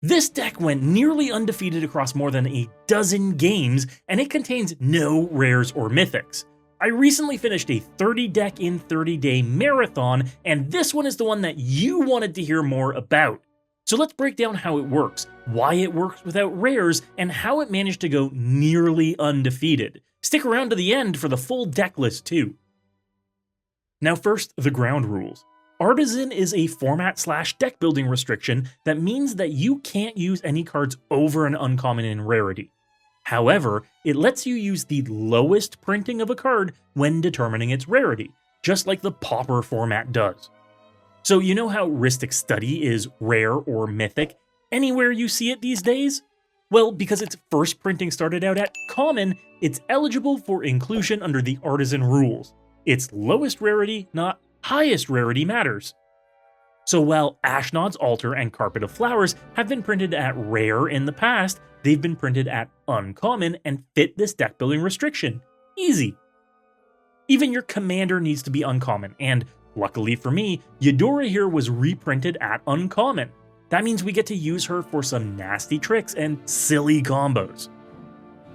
This deck went nearly undefeated across more than a dozen games, and it contains no rares or mythics. I recently finished a 30 deck in 30 day marathon, and this one is the one that you wanted to hear more about. So let's break down how it works, why it works without rares, and how it managed to go nearly undefeated. Stick around to the end for the full deck list too. Now first, the ground rules. Artisan is a format/deck building restriction that means that you can't use any cards over an uncommon in rarity. However, it lets you use the lowest printing of a card when determining its rarity, just like the Pauper format does. So you know how Rhystic Study is rare or mythic anywhere you see it these days? Well, because its first printing started out at common, it's eligible for inclusion under the Artisan rules. Its lowest rarity, not highest rarity, matters. So while Ashnod's Altar and Carpet of Flowers have been printed at rare in the past, they've been printed at uncommon and fit this deck building restriction. Easy. Even your commander needs to be uncommon, and luckily for me, Yedora here was reprinted at uncommon. That means we get to use her for some nasty tricks and silly combos.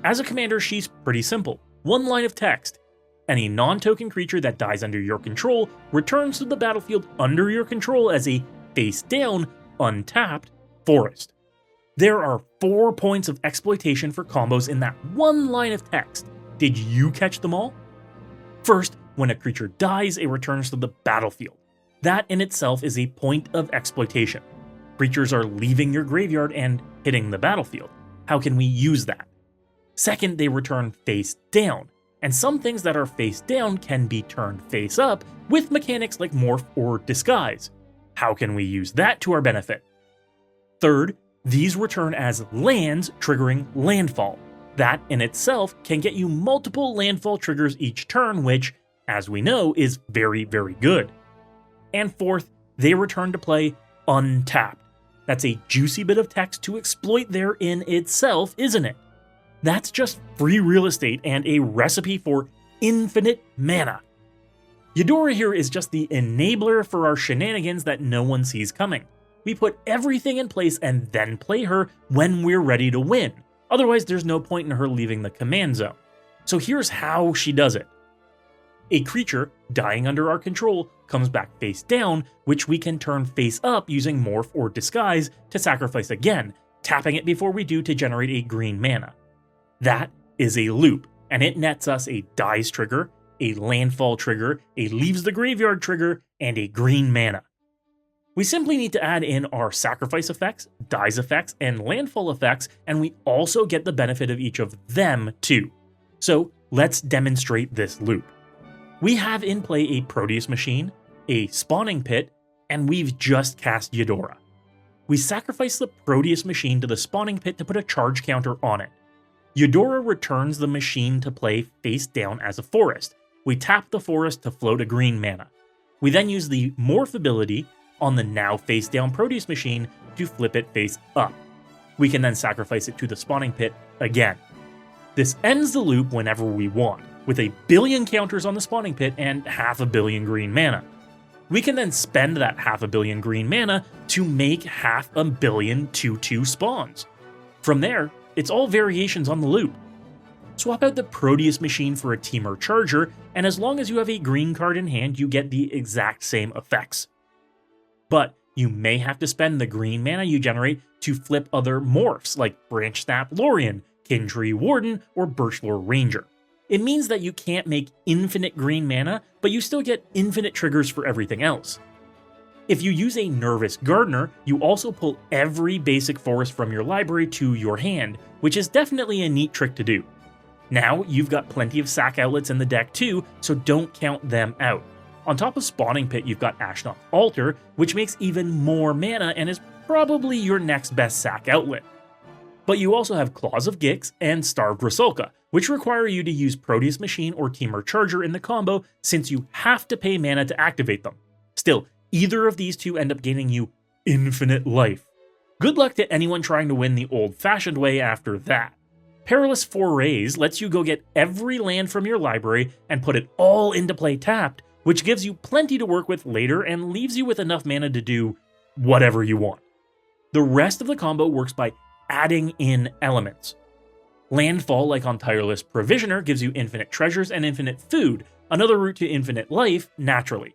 As a commander, she's pretty simple. One line of text. Any non-token creature that dies under your control returns to the battlefield under your control as a face-down, untapped forest. There are 4 points of exploitation for combos in that one line of text. Did you catch them all? First, when a creature dies, it returns to the battlefield. That in itself is a point of exploitation. Creatures are leaving your graveyard and hitting the battlefield. How can we use that? Second, they return face down. And some things that are face down can be turned face up with mechanics like morph or disguise. How can we use that to our benefit? Third, these return as lands triggering landfall. That in itself can get you multiple landfall triggers each turn, which, as we know, is very, very good. And fourth, they return to play untapped. That's a juicy bit of text to exploit there in itself, isn't it? That's just free real estate and a recipe for infinite mana. Yodora here is just the enabler for our shenanigans that no one sees coming. We put everything in place and then play her when we're ready to win. Otherwise, there's no point in her leaving the command zone. So here's how she does it. A creature dying under our control comes back face down, which we can turn face up using morph or disguise to sacrifice again, tapping it before we do to generate a green mana. That is a loop, and it nets us a dies trigger, a landfall trigger, a leaves the graveyard trigger, and a green mana. We simply need to add in our sacrifice effects, dies effects, and landfall effects, and we also get the benefit of each of them too. So let's demonstrate this loop. We have in play a Proteus machine, a spawning pit, and we've just cast Yedora. We sacrifice the Proteus machine to the spawning pit to put a charge counter on it. Yodora returns the machine to play face down as a forest. We tap the forest to float a green mana. We then use the morph ability on the now face down Proteus machine to flip it face up. We can then sacrifice it to the spawning pit again. This ends the loop whenever we want, with a billion counters on the spawning pit and 500 million green mana. We can then spend that 500 million green mana to make 500 million 2/2 spawns. From there, it's all variations on the loop. Swap out the Proteus machine for a Temur Charger, and as long as you have a green card in hand, you get the exact same effects. But you may have to spend the green mana you generate to flip other morphs like Branch Snap Lorien, Kintree Warden, or Birchlore Ranger. It means that you can't make infinite green mana, but you still get infinite triggers for everything else. If you use a Nervous Gardener, you also pull every basic forest from your library to your hand, which is definitely a neat trick to do. Now, you've got plenty of sack outlets in the deck too, so don't count them out. On top of Spawning Pit, you've got Ashnod's Altar, which makes even more mana and is probably your next best sack outlet. But you also have Claws of Gix and Starved Rusalka, which require you to use Proteus Machine or Temur Charger in the combo since you have to pay mana to activate them. Still, either of these two end up gaining you infinite life. Good luck to anyone trying to win the old-fashioned way after that. Perilous Forays lets you go get every land from your library and put it all into play tapped, which gives you plenty to work with later and leaves you with enough mana to do whatever you want. The rest of the combo works by adding in elements. Landfall, like on Tireless Provisioner, gives you infinite treasures and infinite food, another route to infinite life naturally.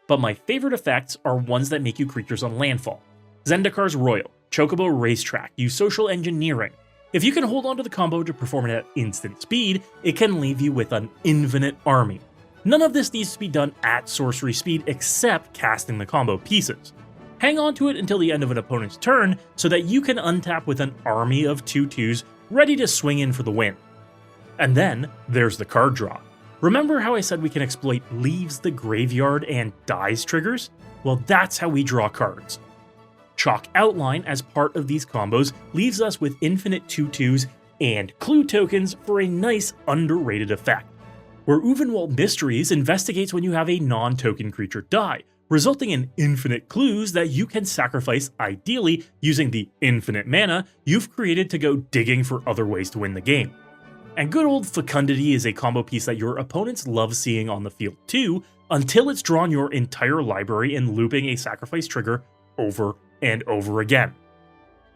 But my favorite effects are ones that make you creatures on landfall. Zendakar's Royal, Chocobo Racetrack, use social engineering. If you can hold onto the combo to perform it at instant speed, it can leave you with an infinite army. None of this needs to be done at sorcery speed except casting the combo pieces. Hang on to it until the end of an opponent's turn so that you can untap with an army of 2/2s ready to swing in for the win. And then there's the card draw. Remember how I said we can exploit Leaves the Graveyard and Dies triggers? Well, that's how we draw cards. Chalk Outline as part of these combos leaves us with infinite 2/2s and clue tokens for a nice underrated effect, where Ulvenwald Mysteries investigates when you have a non-token creature die, resulting in infinite clues that you can sacrifice ideally using the infinite mana you've created to go digging for other ways to win the game. And good old Fecundity is a combo piece that your opponents love seeing on the field too, until it's drawn your entire library and looping a sacrifice trigger over and over again.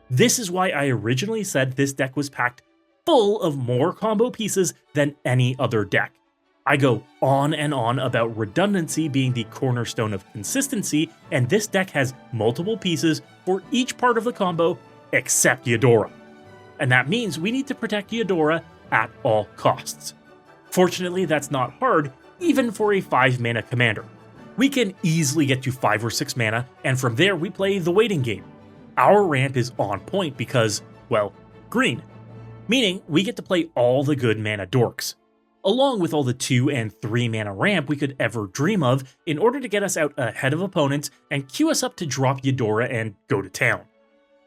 This is why I originally said this deck was packed full of more combo pieces than any other deck. I go on and on about redundancy being the cornerstone of consistency, and this deck has multiple pieces for each part of the combo except Yedora. And that means we need to protect Yodora at all costs. Fortunately, that's not hard, even for a 5-mana commander. We can easily get to 5 or 6 mana, and from there we play the waiting game. Our ramp is on point because, well, green. Meaning we get to play all the good mana dorks, along with all the 2 and 3 mana ramp we could ever dream of in order to get us out ahead of opponents and queue us up to drop Yodora and go to town.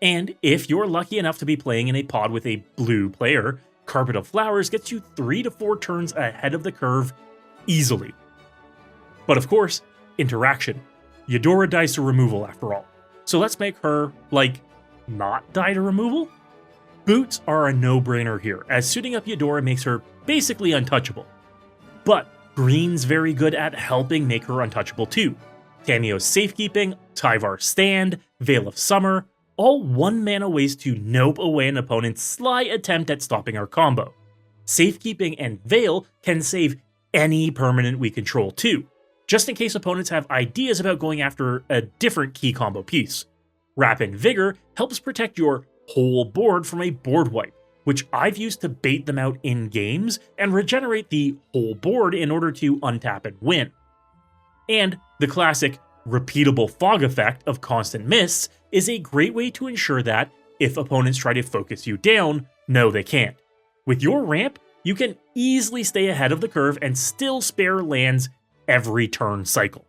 And if you're lucky enough to be playing in a pod with a blue player, Carpet of Flowers gets you 3 to 4 turns ahead of the curve easily. But of course, interaction. Yodora dies to removal after all. So let's make her, not die to removal? Boots are a no-brainer here, as suiting up Yodora makes her basically untouchable. But green's very good at helping make her untouchable too. Cameo's Safekeeping, Tyvar's Stand, Veil of Summer, all 1-mana ways to nope away an opponent's sly attempt at stopping our combo. Safekeeping and Veil can save any permanent we control too, just in case opponents have ideas about going after a different key combo piece. Rapid Vigor helps protect your whole board from a board wipe, which I've used to bait them out in games and regenerate the whole board in order to untap and win. And the classic repeatable fog effect of Constant Mists is a great way to ensure that, if opponents try to focus you down, no they can't. With your ramp, you can easily stay ahead of the curve and still spare lands every turn cycle.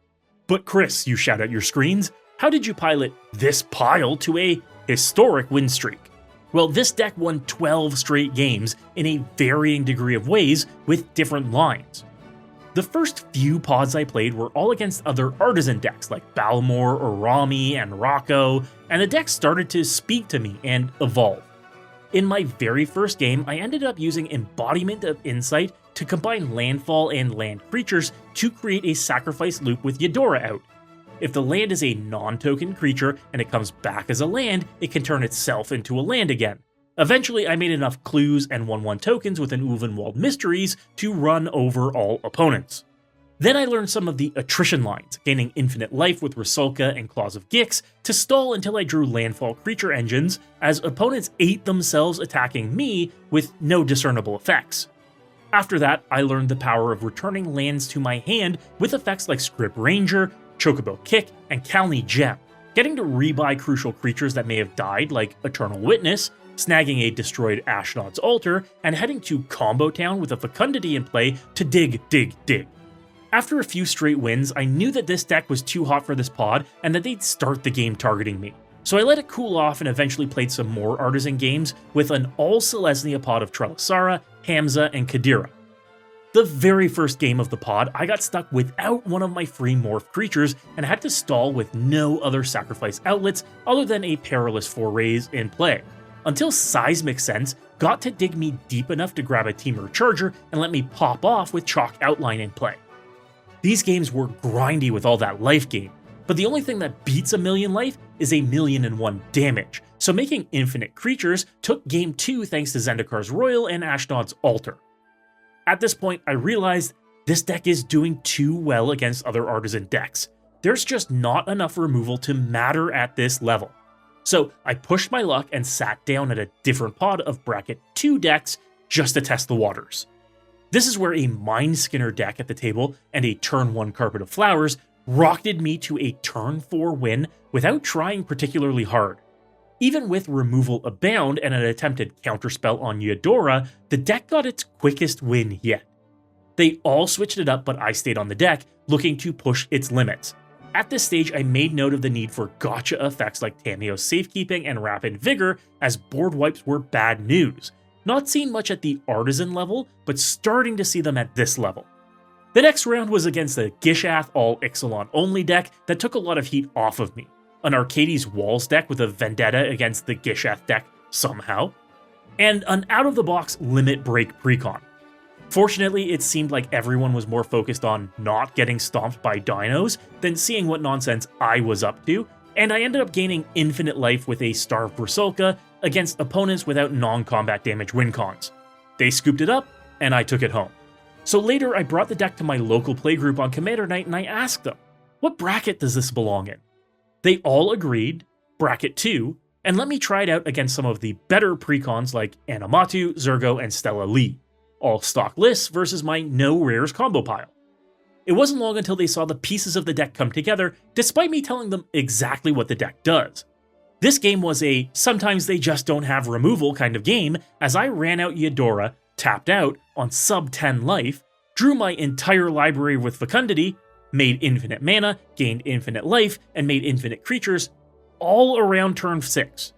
But Chris, you shout at your screens, how did you pilot this pile to a historic win streak? Well, this deck won 12 straight games in a varying degree of ways with different lines. The first few pods I played were all against other Artisan decks like Balmor, Orami, and Rocco, and the deck started to speak to me and evolve. In my very first game, I ended up using Embodiment of Insight to combine landfall and land creatures to create a sacrifice loop with Yedora out. If the land is a non-token creature and it comes back as a land, it can turn itself into a land again. Eventually, I made enough clues and 1/1 tokens with an Ulvenwald Mysteries to run over all opponents. Then I learned some of the attrition lines, gaining infinite life with Rusalka and Claws of Gix to stall until I drew landfall creature engines, as opponents ate themselves attacking me with no discernible effects. After that, I learned the power of returning lands to my hand with effects like Script Ranger, Chocobo Kick, and Kalni Gem, getting to rebuy crucial creatures that may have died like Eternal Witness, snagging a destroyed Ashnod's Altar, and heading to Combo Town with a Fecundity in play to dig. After a few straight wins, I knew that this deck was too hot for this pod and that they'd start the game targeting me. So I let it cool off and eventually played some more Artisan games with an all-Selesnya pod of Trelasara, Hamza, and Kadira. The very first game of the pod, I got stuck without one of my free morph creatures and had to stall with no other sacrifice outlets other than a Perilous Forays in play, until Seismic Sense got to dig me deep enough to grab a Temur Charger and let me pop off with Chalk Outline in play. These games were grindy with all that life gain, but the only thing that beats a million life is a 1,000,001 damage, so making infinite creatures took game 2 thanks to Zendikar's Royal and Ashnod's Altar. At this point, I realized this deck is doing too well against other Artisan decks. There's just not enough removal to matter at this level. So I pushed my luck and sat down at a different pod of bracket 2 decks just to test the waters. This is where a Mind Skinner deck at the table and a turn 1 Carpet of Flowers rocketed me to a turn 4 win without trying particularly hard. Even with removal abound and an attempted counterspell on Yedora, the deck got its quickest win yet. They all switched it up, but I stayed on the deck, looking to push its limits. At this stage, I made note of the need for gotcha effects like Tamiyo's Safekeeping and Rapid Vigor, as board wipes were bad news. Not seen much at the Artisan level, but starting to see them at this level. The next round was against the Gishath all Ixalan only deck that took a lot of heat off of me. An Arcades Walls deck with a vendetta against the Gishath deck somehow, and an out-of-the-box Limit Break Precon. Fortunately, it seemed like everyone was more focused on not getting stomped by dinos than seeing what nonsense I was up to, and I ended up gaining infinite life with a Starved Brusolka against opponents without non-combat damage win cons. They scooped it up, and I took it home. So later, I brought the deck to my local playgroup on Commander Night and I asked them, what bracket does this belong in? They all agreed, bracket 2, and let me try it out against some of the better precons like Animatu, Zergo, and Stella Lee. All stock lists versus my no rares combo pile. It wasn't long until they saw the pieces of the deck come together, despite me telling them exactly what the deck does. This game was a sometimes they just don't have removal kind of game, as I ran out Yedora, tapped out on sub 10 life, drew my entire library with Fecundity, made infinite mana, gained infinite life, and made infinite creatures, all around turn 6.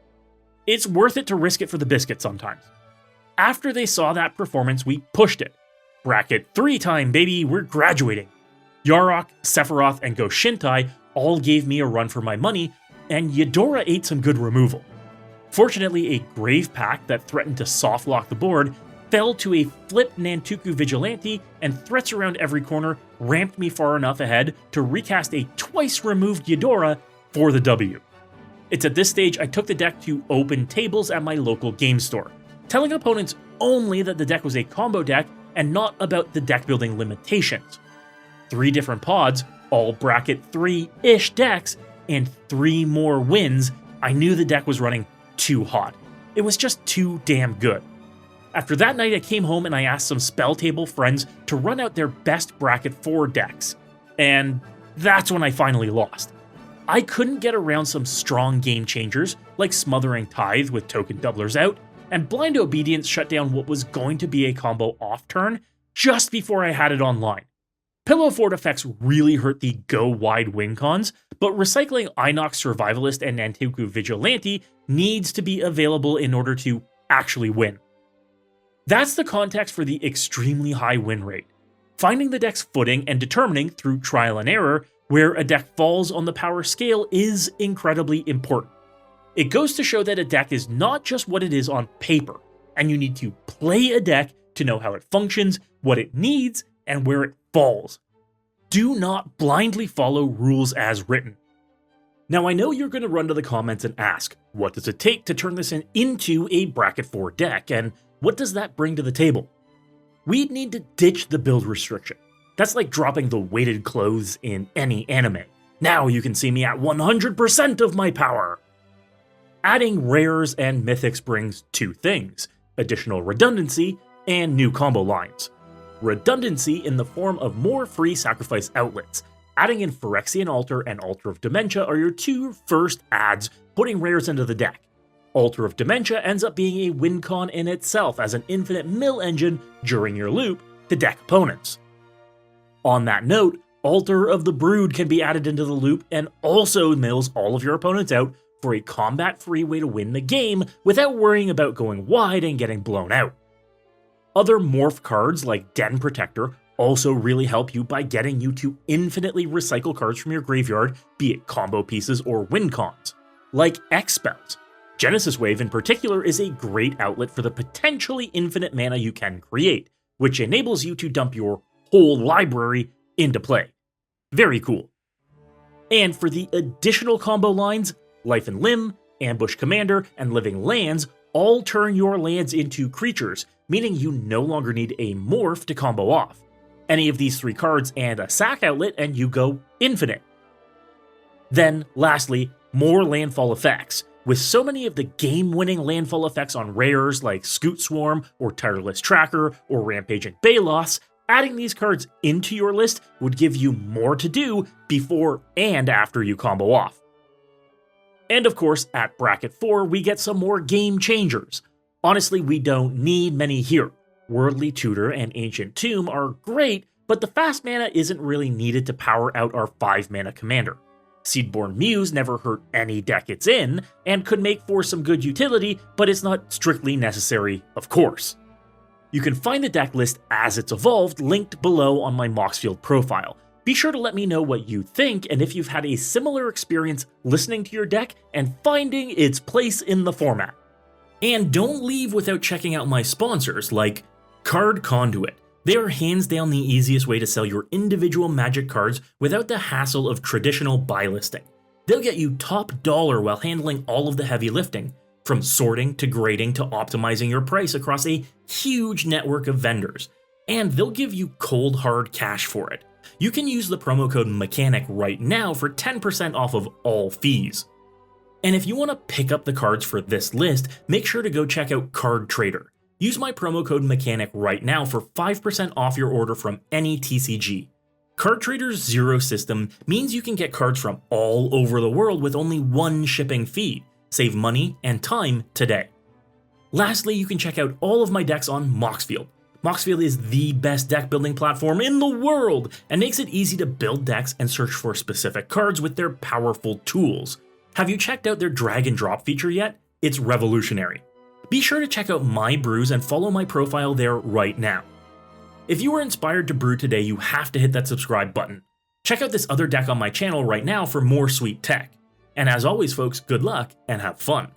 It's worth it to risk it for the biscuit sometimes. After they saw that performance, we pushed it. Bracket 3 time, baby, we're graduating. Yarok, Sephiroth, and Goshintai all gave me a run for my money, and Yedora ate some good removal. Fortunately, a Grave Pact that threatened to soft-lock the board fell to a flip Nantuku Vigilante, and threats around every corner ramped me far enough ahead to recast a twice-removed Yedora for the W. It's at this stage I took the deck to open tables at my local game store, telling opponents only that the deck was a combo deck and not about the deck building limitations. 3 different pods, all bracket 3-ish decks, and 3 more wins, I knew the deck was running too hot. It was just too damn good. After that night I came home and I asked some spell table friends to run out their best bracket 4 decks, and that's when I finally lost. I couldn't get around some strong game changers like Smothering Tithe with token doublers out, and Blind Obedience shut down what was going to be a combo off turn just before I had it online. Pillow Fort effects really hurt the go wide win cons, but recycling Inox Survivalist and Nantuku Vigilante needs to be available in order to actually win. That's the context for the extremely high win rate. Finding the deck's footing and determining through trial and error where a deck falls on the power scale is incredibly important. It goes to show that a deck is not just what it is on paper, and you need to play a deck to know how it functions, what it needs, and where it falls. Do not blindly follow rules as written. Now I know you're going to run to the comments and ask, what does it take to turn this into a bracket 4 deck, and what does that bring to the table? We'd need to ditch the build restriction. That's like dropping the weighted clothes in any anime. Now you can see me at 100% of my power! Adding rares and mythics brings 2 things: additional redundancy and new combo lines. Redundancy in the form of more free sacrifice outlets. Adding in Phyrexian Altar and Altar of Dementia are your 2 first adds, putting rares into the deck. Altar of Dementia ends up being a win con in itself as an infinite mill engine during your loop to deck opponents. On that note, Altar of the Brood can be added into the loop and also mills all of your opponents out for a combat-free way to win the game without worrying about going wide and getting blown out. Other morph cards like Den Protector also really help you by getting you to infinitely recycle cards from your graveyard, be it combo pieces or win cons. Like X-Spells. Genesis Wave in particular is a great outlet for the potentially infinite mana you can create, which enables you to dump your whole library into play. Very cool. And for the additional combo lines, Life and Limb, Ambush Commander, and Living Lands all turn your lands into creatures, meaning you no longer need a morph to combo off. Any of these 3 cards and a sack outlet and you go infinite. Then, lastly, more landfall effects. With so many of the game-winning landfall effects on rares like Scoot Swarm or Tireless Tracker or Rampaging Balos, adding these cards into your list would give you more to do before and after you combo off. And of course, at Bracket 4, we get some more game changers. Honestly, we don't need many here. Worldly Tutor and Ancient Tomb are great, but the fast mana isn't really needed to power out our 5-mana commander. Seedborn Muse never hurt any deck it's in, and could make for some good utility, but it's not strictly necessary, of course. You can find the deck list as it's evolved linked below on my Moxfield profile. Be sure to let me know what you think and if you've had a similar experience listening to your deck and finding its place in the format. And don't leave without checking out my sponsors like Card Conduit. They are hands down the easiest way to sell your individual Magic cards without the hassle of traditional buy listing. They'll get you top dollar while handling all of the heavy lifting, from sorting to grading to optimizing your price across a huge network of vendors. And they'll give you cold hard cash for it. You can use the promo code MECHANIC right now for 10% off of all fees. And if you want to pick up the cards for this list, make sure to go check out Card Trader. Use my promo code MECHANIC right now for 5% off your order from any TCG. Card Trader's zero system means you can get cards from all over the world with only one shipping fee. Save money and time today. Lastly, you can check out all of my decks on Moxfield. Moxfield is the best deck building platform in the world and makes it easy to build decks and search for specific cards with their powerful tools. Have you checked out their drag and drop feature yet? It's revolutionary. Be sure to check out my brews and follow my profile there right now. If you were inspired to brew today, you have to hit that subscribe button. Check out this other deck on my channel right now for more sweet tech. And as always folks, good luck and have fun.